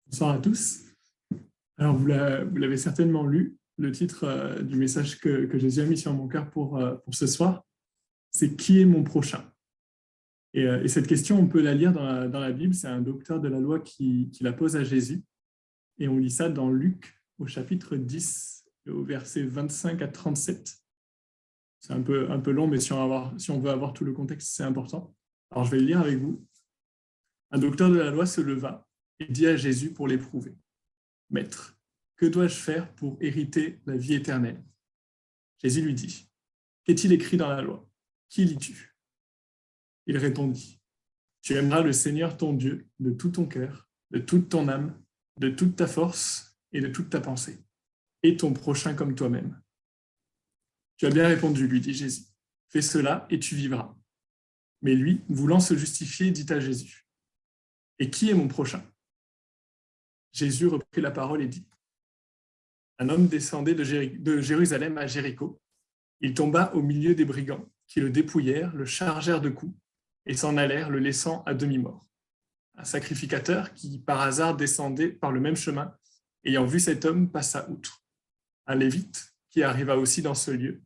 Bonsoir à tous. Alors, vous l'avez certainement lu, le titre du message que Jésus a mis sur mon cœur pour ce soir, c'est « Qui est mon prochain ?» Et cette question, on peut la lire dans la Bible, c'est un docteur de la loi qui la pose à Jésus. Et on lit ça dans Luc, au chapitre 10, au verset 25 à 37. C'est un peu long, mais si on veut avoir tout le contexte, c'est important. Alors, je vais le lire avec vous. Un docteur de la loi se leva et dit à Jésus pour l'éprouver. « Maître, que dois-je faire pour hériter la vie éternelle ?» Jésus lui dit, « Qu'est-il écrit dans la loi? Qui lis-tu » Il répondit, « Tu aimeras le Seigneur ton Dieu de tout ton cœur, de toute ton âme, de toute ta force et de toute ta pensée, et ton prochain comme toi-même. » « Tu as bien répondu, lui dit Jésus. Fais cela et tu vivras. » Mais lui, voulant se justifier, dit à Jésus, « Et qui est mon prochain ?» Jésus reprit la parole et dit, « Un homme descendait de Jérusalem à Jéricho. Il tomba au milieu des brigands qui le dépouillèrent, le chargèrent de coups et s'en allèrent, le laissant à demi-mort. Un sacrificateur qui, par hasard, descendait par le même chemin, ayant vu cet homme, passa outre. Un lévite qui arriva aussi dans ce lieu,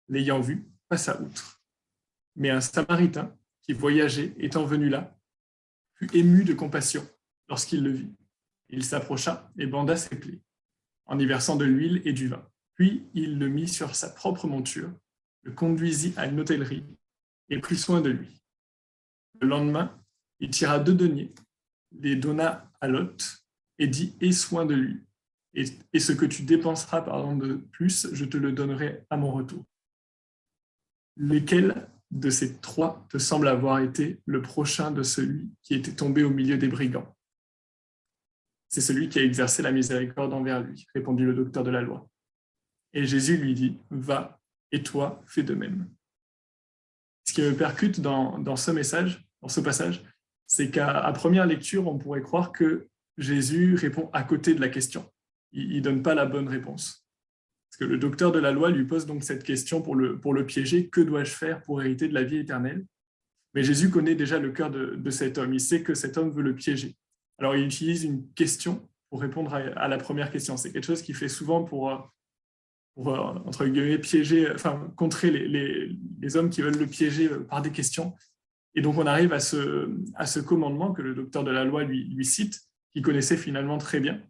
l'ayant vu, passa outre. Mais un samaritain qui voyageait, étant venu là, fut ému de compassion lorsqu'il le vit. Il s'approcha et banda ses plaies, en y versant de l'huile et du vin. Puis il le mit sur sa propre monture, le conduisit à une hôtellerie et prit soin de lui. Le lendemain, il tira 2 deniers, les donna à l'hôte et dit « Aie soin de lui, et ce que tu dépenseras de plus, je te le donnerai à mon retour. » Lesquels de ces 3 te semble avoir été le prochain de celui qui était tombé au milieu des brigands? C'est celui qui a exercé la miséricorde envers lui, répondit le docteur de la loi. Et Jésus lui dit, va, et toi, fais de même. Ce qui me percute dans ce message, dans ce passage, c'est qu'à première lecture, on pourrait croire que Jésus répond à côté de la question. Il ne donne pas la bonne réponse. Parce que le docteur de la loi lui pose donc cette question pour le piéger, que dois-je faire pour hériter de la vie éternelle? Mais Jésus connaît déjà le cœur de cet homme. Il sait que cet homme veut le piéger. Alors, il utilise une question pour répondre à la première question. C'est quelque chose qu'il fait souvent pour entre guillemets, piéger, enfin, contrer les hommes qui veulent le piéger par des questions. Et donc, on arrive à ce commandement que le docteur de la loi lui cite, qu'il connaissait finalement très bien.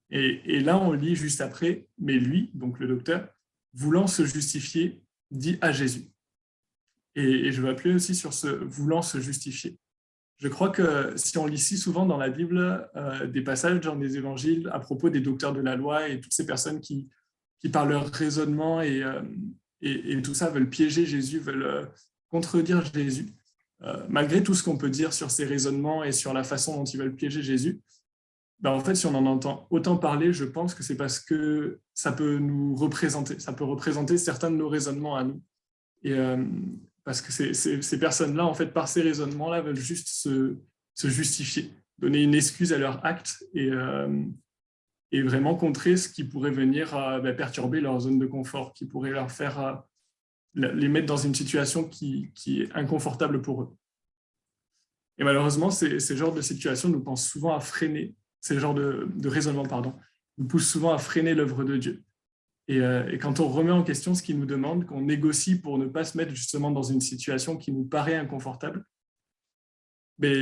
Et là, on lit juste après, mais lui, donc le docteur, voulant se justifier, dit à Jésus. Et je veux appuyer aussi sur ce voulant se justifier. Je crois que si on lit si souvent dans la Bible des passages dans les évangiles à propos des docteurs de la loi et toutes ces personnes qui par leur raisonnement et tout ça veulent piéger Jésus, veulent contredire Jésus, malgré tout ce qu'on peut dire sur ces raisonnements et sur la façon dont ils veulent piéger Jésus, ben en fait, si on en entend autant parler, je pense que c'est parce que ça peut nous représenter, ça peut représenter certains de nos raisonnements à nous. Et parce que ces personnes-là, en fait, par ces raisonnements-là, veulent juste se justifier, donner une excuse à leur acte et vraiment contrer ce qui pourrait venir perturber leur zone de confort, qui pourrait leur faire les mettre dans une situation qui est inconfortable pour eux. Et malheureusement, ces genres de situations nous poussent souvent à freiner, ces genres de raisonnement, nous poussent souvent à freiner l'œuvre de Dieu. Et quand on remet en question ce qu'il nous demande, qu'on négocie pour ne pas se mettre justement dans une situation qui nous paraît inconfortable,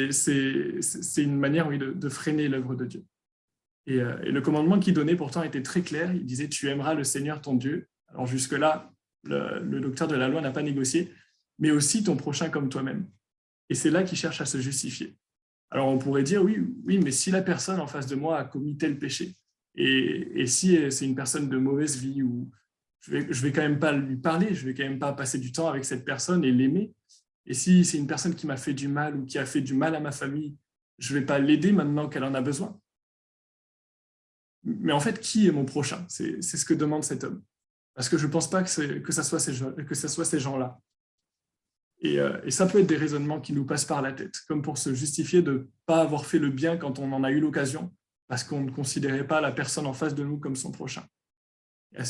c'est une manière, oui, de freiner l'œuvre de Dieu. Et le commandement qu'il donnait pourtant était très clair. Il disait « Tu aimeras le Seigneur ton Dieu ». Alors jusque-là, le docteur de la loi n'a pas négocié, mais aussi ton prochain comme toi-même. Et c'est là qu'il cherche à se justifier. Alors on pourrait dire « Oui, mais si la personne en face de moi a commis tel péché, et si c'est une personne de mauvaise vie, ou je vais quand même pas lui parler, je vais quand même pas passer du temps avec cette personne et l'aimer. Et si c'est une personne qui m'a fait du mal ou qui a fait du mal à ma famille, je vais pas l'aider maintenant qu'elle en a besoin. » Mais en fait, qui est mon prochain? C'est ce que demande cet homme. Parce que je ne pense pas que ça soit ces gens-là. Et ça peut être des raisonnements qui nous passent par la tête, comme pour se justifier de ne pas avoir fait le bien quand on en a eu l'occasion, parce qu'on ne considérait pas la personne en face de nous comme son prochain. Et à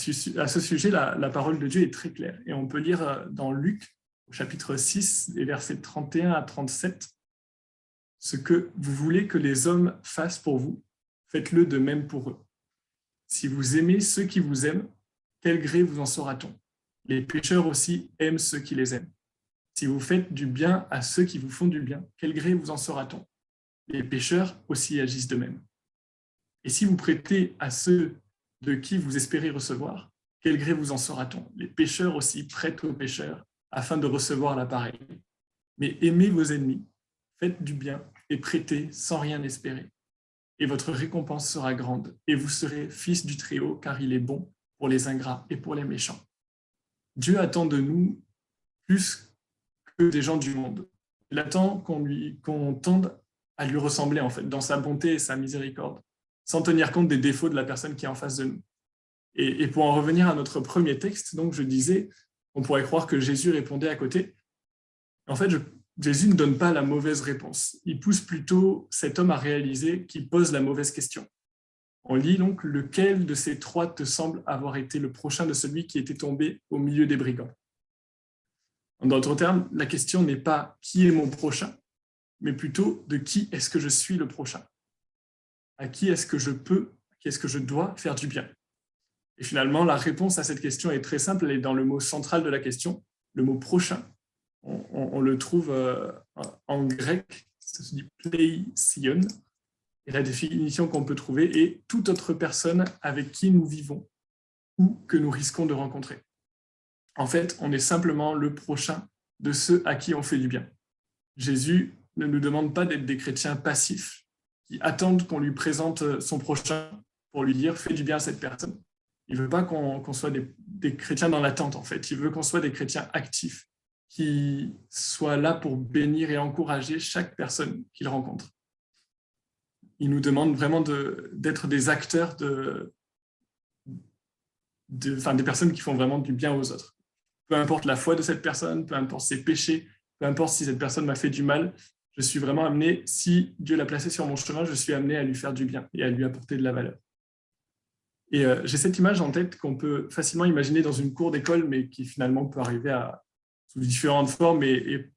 ce sujet, la parole de Dieu est très claire. Et on peut lire dans Luc, au chapitre 6, les versets 31 à 37, « Ce que vous voulez que les hommes fassent pour vous, faites-le de même pour eux. Si vous aimez ceux qui vous aiment, quel gré vous en saura-t-on? Les pécheurs aussi aiment ceux qui les aiment. Si vous faites du bien à ceux qui vous font du bien, quel gré vous en saura-t-on? Les pécheurs aussi agissent de même. Et si vous prêtez à ceux de qui vous espérez recevoir, quel gré vous en saura-t-on? Les pécheurs aussi prêtent aux pécheurs afin de recevoir la pareille. Mais aimez vos ennemis, faites du bien et prêtez sans rien espérer. Et votre récompense sera grande, et vous serez fils du Très-Haut, car il est bon pour les ingrats et pour les méchants. Dieu attend de nous plus que des gens du monde. Il attend qu'on tende à lui ressembler, en fait, dans sa bonté et sa miséricorde, sans tenir compte des défauts de la personne qui est en face de nous. Et pour en revenir à notre premier texte, donc je disais, on pourrait croire que Jésus répondait à côté. En fait, Jésus ne donne pas la mauvaise réponse. Il pousse plutôt cet homme à réaliser qu'il pose la mauvaise question. On lit donc « Lequel de ces trois te semble avoir été le prochain de celui qui était tombé au milieu des brigands ?» En d'autres termes, la question n'est pas « Qui est mon prochain ?», mais plutôt « De qui est-ce que je suis le prochain ? À qui est-ce que je peux, à qui est-ce que je dois faire du bien ?» Et finalement, la réponse à cette question est très simple, elle est dans le mot central de la question, le mot « prochain ». On le trouve en grec, ça se dit pleision, et la définition qu'on peut trouver est « toute autre personne avec qui nous vivons ou que nous risquons de rencontrer ». En fait, on est simplement le prochain de ceux à qui on fait du bien. Jésus ne nous demande pas d'être des chrétiens passifs qui attendent qu'on lui présente son prochain pour lui dire « fais du bien à cette personne ». Il ne veut pas qu'on soit des chrétiens dans l'attente, en fait. Il veut qu'on soit des chrétiens actifs, qui soient là pour bénir et encourager chaque personne qu'il rencontre. Il nous demande vraiment d'être des acteurs des personnes qui font vraiment du bien aux autres. Peu importe la foi de cette personne, peu importe ses péchés, peu importe si cette personne m'a fait du mal, je suis vraiment amené, si Dieu l'a placé sur mon chemin, je suis amené à lui faire du bien et à lui apporter de la valeur. Et j'ai cette image en tête qu'on peut facilement imaginer dans une cour d'école, mais qui finalement peut arriver sous différentes formes et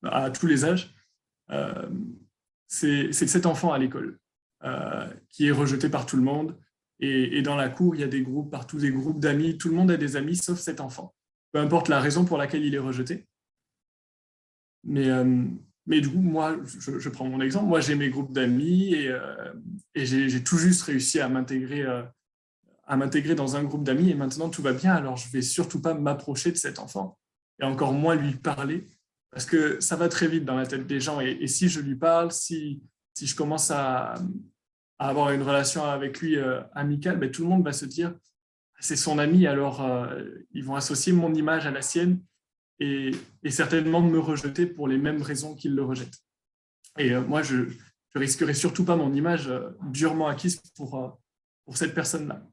à tous les âges. C'est cet enfant à l'école qui est rejeté par tout le monde. Et dans la cour, il y a des groupes, partout des groupes d'amis. Tout le monde a des amis, sauf cet enfant. Peu importe la raison pour laquelle il est rejeté. Mais du coup, moi, je prends mon exemple. Moi, j'ai mes groupes d'amis et j'ai tout juste réussi à m'intégrer dans un groupe d'amis et maintenant tout va bien, alors je ne vais surtout pas m'approcher de cet enfant et encore moins lui parler parce que ça va très vite dans la tête des gens et si je lui parle, si je commence à avoir une relation avec lui amicale, ben, tout le monde va se dire c'est son ami, alors ils vont associer mon image à la sienne et certainement me rejeter pour les mêmes raisons qu'ils le rejettent. Et moi, je risquerai surtout pas mon image durement acquise pour cette personne-là.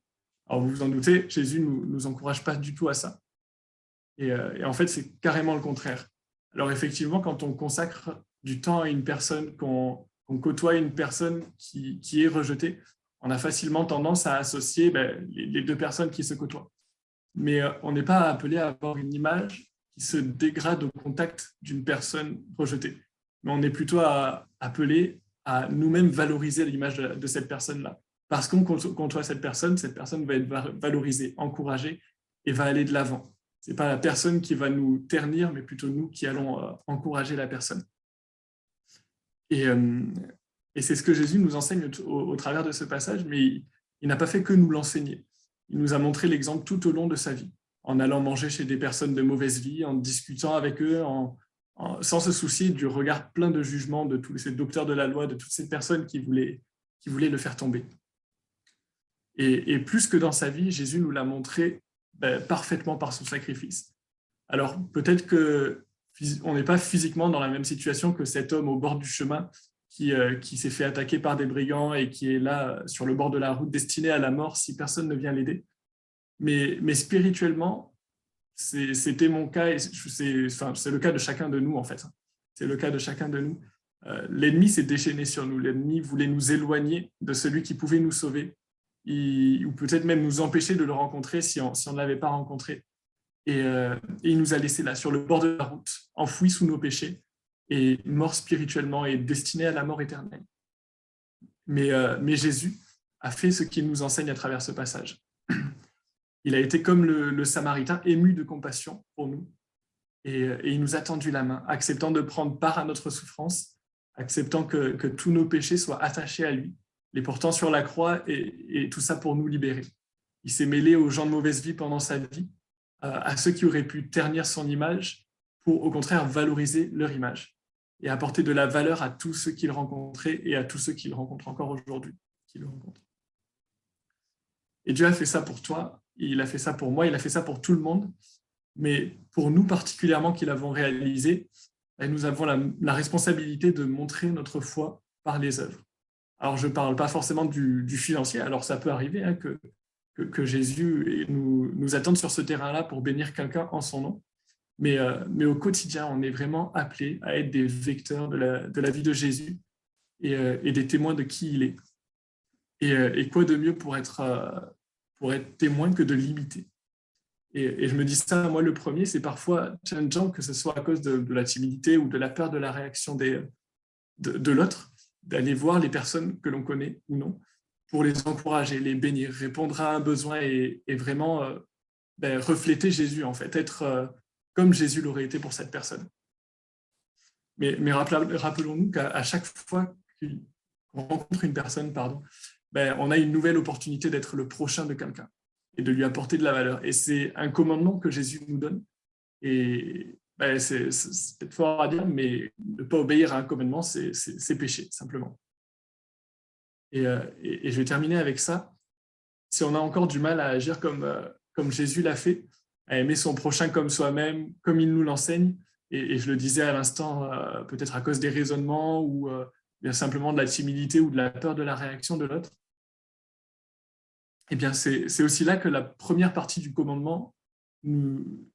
Alors, vous vous en doutez, Jésus ne nous encourage pas du tout à ça. Et en fait, c'est carrément le contraire. Alors, effectivement, quand on consacre du temps à une personne, qu'on côtoie une personne qui est rejetée, on a facilement tendance à associer les deux personnes qui se côtoient. Mais on n'est pas appelé à avoir une image qui se dégrade au contact d'une personne rejetée. Mais on est plutôt appelé à nous-mêmes valoriser l'image de cette personne-là. Parce qu'on côtoie cette personne va être valorisée, encouragée et va aller de l'avant. Ce n'est pas la personne qui va nous ternir, mais plutôt nous qui allons encourager la personne. Et c'est ce que Jésus nous enseigne au travers de ce passage, mais il n'a pas fait que nous l'enseigner. Il nous a montré l'exemple tout au long de sa vie, en allant manger chez des personnes de mauvaise vie, en discutant avec eux, sans se soucier du regard plein de jugement de tous ces docteurs de la loi, de toutes ces personnes qui voulaient le faire tomber. Et plus que dans sa vie, Jésus nous l'a montré parfaitement par son sacrifice. Alors peut-être qu'on n'est pas physiquement dans la même situation que cet homme au bord du chemin qui s'est fait attaquer par des brigands et qui est là sur le bord de la route destiné à la mort si personne ne vient l'aider. Mais spirituellement, c'était mon cas et c'est le cas de chacun de nous en fait. C'est le cas de chacun de nous. L'ennemi s'est déchaîné sur nous. L'ennemi voulait nous éloigner de celui qui pouvait nous sauver. Ou peut-être même nous empêcher de le rencontrer si on ne l'avait pas rencontré. Et il nous a laissés là, sur le bord de la route, enfouis sous nos péchés, et morts spirituellement et destinés à la mort éternelle. Mais Jésus a fait ce qu'il nous enseigne à travers ce passage. Il a été comme le Samaritain, ému de compassion pour nous. Et il nous a tendu la main, acceptant de prendre part à notre souffrance, acceptant que tous nos péchés soient attachés à lui, les portant sur la croix et tout ça pour nous libérer. Il s'est mêlé aux gens de mauvaise vie pendant sa vie, à ceux qui auraient pu ternir son image pour au contraire valoriser leur image et apporter de la valeur à tous ceux qu'il rencontrait et à tous ceux qu'il rencontre encore aujourd'hui. Et Dieu a fait ça pour toi, il a fait ça pour moi, il a fait ça pour tout le monde, mais pour nous particulièrement qui l'avons réalisé, nous avons la responsabilité de montrer notre foi par les œuvres. Alors je ne parle pas forcément du financier, alors ça peut arriver que Jésus nous attende sur ce terrain-là pour bénir quelqu'un en son nom, mais au quotidien, on est vraiment appelé à être des vecteurs de la vie de Jésus et des témoins de qui il est. Et quoi de mieux pour être témoin que de l'imiter. Et je me dis ça, moi le premier, c'est parfois challengeant, que ce soit à cause de la timidité ou de la peur de la réaction de l'autre, d'aller voir les personnes que l'on connaît ou non, pour les encourager, les bénir, répondre à un besoin et vraiment refléter Jésus, en fait, être comme Jésus l'aurait été pour cette personne. Mais rappelons-nous qu'à chaque fois qu'on rencontre une personne, on a une nouvelle opportunité d'être le prochain de quelqu'un et de lui apporter de la valeur. Et c'est un commandement que Jésus nous donne. Et c'est peut-être fort à dire, mais ne pas obéir à un commandement, c'est péché, simplement. Et je vais terminer avec ça. Si on a encore du mal à agir comme Jésus l'a fait, à aimer son prochain comme soi-même, comme il nous l'enseigne, et je le disais à l'instant, peut-être à cause des raisonnements ou bien simplement de la timidité ou de la peur de la réaction de l'autre, eh bien c'est aussi là que la première partie du commandement nous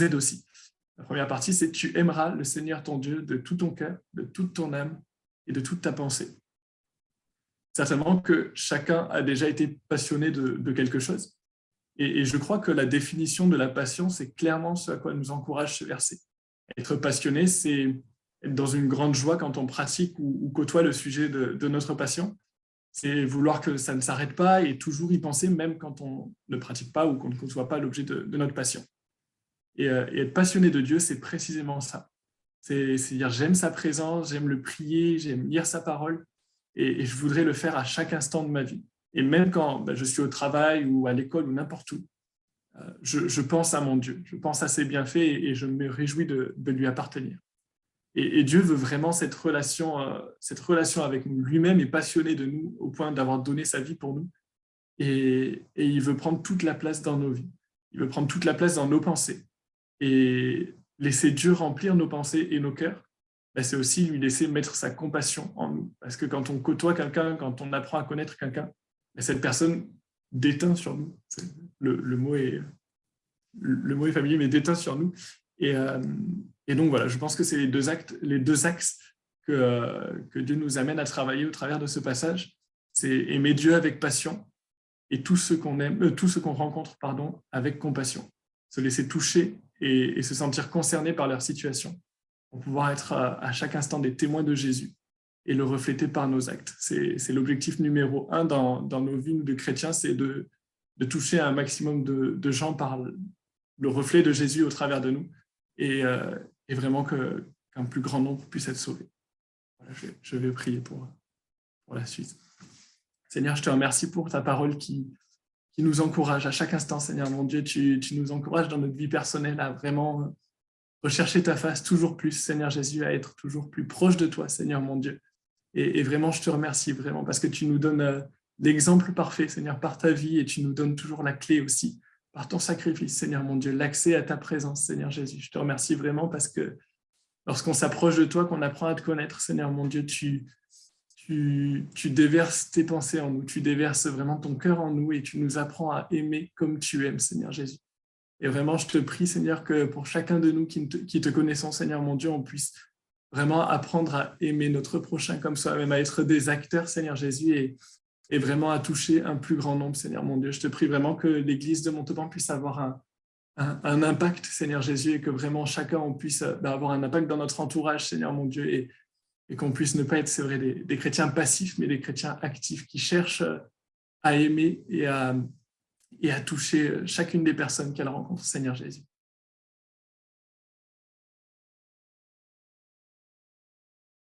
aide aussi. La première partie, c'est « Tu aimeras le Seigneur ton Dieu de tout ton cœur, de toute ton âme et de toute ta pensée ». Certainement que chacun a déjà été passionné de quelque chose. Et je crois que la définition de la passion, c'est clairement ce à quoi nous encourage ce verset. Être passionné, c'est être dans une grande joie quand on pratique ou côtoie le sujet de notre passion. C'est vouloir que ça ne s'arrête pas et toujours y penser, même quand on ne pratique pas ou qu'on ne côtoie pas l'objet de notre passion. Et être passionné de Dieu, c'est précisément ça. C'est dire j'aime sa présence, j'aime le prier, j'aime lire sa parole et je voudrais le faire à chaque instant de ma vie. Et même quand je suis au travail ou à l'école ou n'importe où, je pense à mon Dieu, je pense à ses bienfaits et je me réjouis de lui appartenir. Et Dieu veut vraiment cette relation avec nous. Lui-même est passionné de nous au point d'avoir donné sa vie pour nous. Et il veut prendre toute la place dans nos vies. Il veut prendre toute la place dans nos pensées. Et laisser Dieu remplir nos pensées et nos cœurs, c'est aussi lui laisser mettre sa compassion en nous. Parce que quand on côtoie quelqu'un, quand on apprend à connaître quelqu'un, cette personne déteint sur nous. Le mot est familier, mais déteint sur nous. Et donc voilà, je pense que c'est les deux axes que Dieu nous amène à travailler au travers de ce passage. C'est aimer Dieu avec passion et tous ceux qu'on rencontre, avec compassion. Se laisser toucher et se sentir concerné par leur situation pour pouvoir être à chaque instant des témoins de Jésus et le refléter par nos actes. C'est l'objectif numéro 1 dans nos vies de chrétiens, c'est de toucher un maximum de gens par le reflet de Jésus au travers de nous et vraiment qu'un plus grand nombre puisse être sauvé. Voilà, je vais prier pour la suite. Seigneur, je te remercie pour ta parole qui nous encourage à chaque instant, Seigneur mon Dieu. Tu nous encourages dans notre vie personnelle à vraiment rechercher ta face toujours plus, Seigneur Jésus, à être toujours plus proche de toi, Seigneur mon Dieu. Et vraiment, je te remercie vraiment parce que tu nous donnes l'exemple parfait, Seigneur, par ta vie et tu nous donnes toujours la clé aussi, par ton sacrifice, Seigneur mon Dieu, l'accès à ta présence, Seigneur Jésus. Je te remercie vraiment parce que lorsqu'on s'approche de toi, qu'on apprend à te connaître, Seigneur mon Dieu, tu déverses tes pensées en nous, tu déverses vraiment ton cœur en nous et tu nous apprends à aimer comme tu aimes, Seigneur Jésus. Et vraiment, je te prie, Seigneur, que pour chacun de nous qui te connaissons, Seigneur mon Dieu, on puisse vraiment apprendre à aimer notre prochain comme soi-même, à être des acteurs, Seigneur Jésus, et vraiment à toucher un plus grand nombre, Seigneur mon Dieu. Je te prie vraiment que l'Église de Montauban puisse avoir un impact, Seigneur Jésus, et que vraiment chacun on puisse avoir un impact dans notre entourage, Seigneur mon Dieu, et qu'on puisse ne pas être, c'est vrai, des chrétiens passifs, mais des chrétiens actifs qui cherchent à aimer et à toucher chacune des personnes qu'elles rencontrent, Seigneur Jésus.